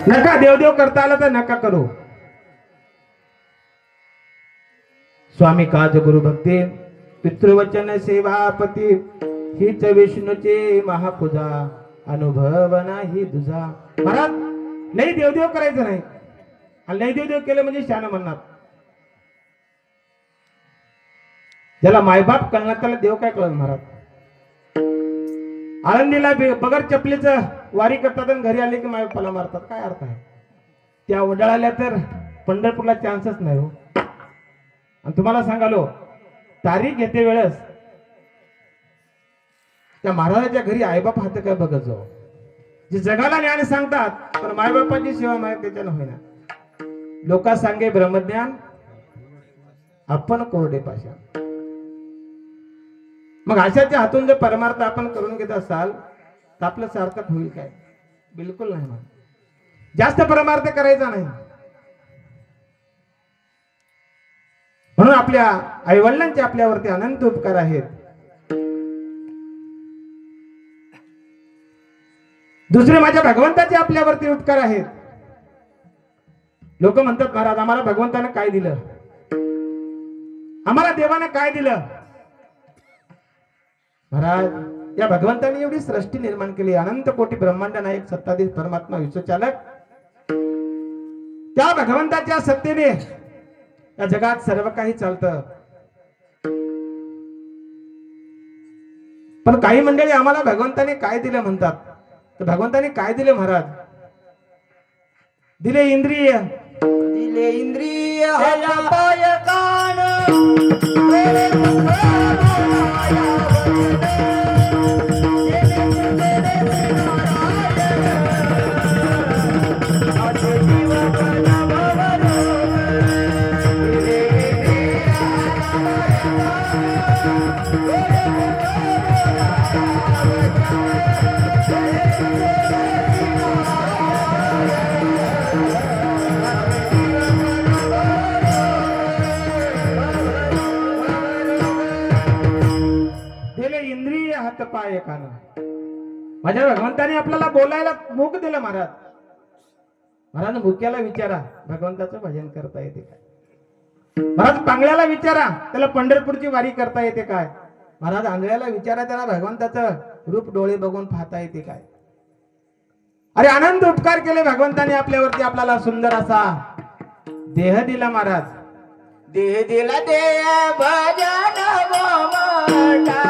नका देवदेव करता आला तर नका करू. स्वामी काज गुरु भक्ती पितृवचन सेवापती हीच विष्णूचे महापूजा अनुभव नाही तुझा. महाराज लई देवदेव करायचं नाही आणि लई देवदेव केलं म्हणजे शान म्हणणार. ज्याला मायबाप कळणार त्याला देव काय कळत. महाराज आळंदीला बगर चपलीचं वारी करतात आणि घरी आले की मायबापाला मारतात. काय अर्थ आहे. त्या उडाळल्या तर पंढरपूरला चान्सच नाही हो. आणि तुम्हाला सांगालो तारीख घेते वेळेस त्या महाराजाच्या घरी आईबाप हात काय बघत जाऊ. जे जगाला ज्ञान सांगतात पण मायबापाची सेवा माय त्याच्यानं होईना. लोका सांगे ब्रह्मज्ञान आपण कोरडे पाषाण. मग अशाच्या हातून जर परमार्थ आपण करून घेत असाल तर आपलं सार्थक होईल काय. बिलकुल नाही. मग जास्त परमार्थ करायचा नाही. म्हणून आपल्या आईवडिलांचे आपल्यावरती अनंत उपकार आहेत. दुसरे माझ्या भगवंताचे आपल्यावरती उपकार आहेत. लोक म्हणतात महाराज आम्हाला भगवंतानं काय दिलं, आम्हाला देवानं काय दिलं. महाराज या भगवंताने एवढी सृष्टी निर्माण केली. अनंत कोटी ब्रह्मांड नायक सत्ताधीश परमात्मा विश्वचालक. त्या भगवंताच्या सत्तेने या जगात सर्व काही चालतं. पण काही मंडळी आम्हाला भगवंताने काय दिलं म्हणतात. तर भगवंताने काय दिले महाराज. दिले इंद्रिय, दिले इंद्रिय हात पाय कान पाय कान. माझ्या भगवंताने आपल्याला बोलायला मुख दिलं. महाराज महाराज मुक्याला विचारा भगवंताचं भजन करता येते काय. महाराज पांगळ्याला विचारा त्याला पंढरपूरची वारी करता येते काय. महाराज आंधळ्याला विचारा त्याला भगवंताचं रूप डोळे बघून पाहता येते काय. अरे अनंत उपकार केले भगवंताने आपल्यावरती. आपल्याला सुंदर असा देह दिला. महाराज देह दिला देय भजन गोमटा.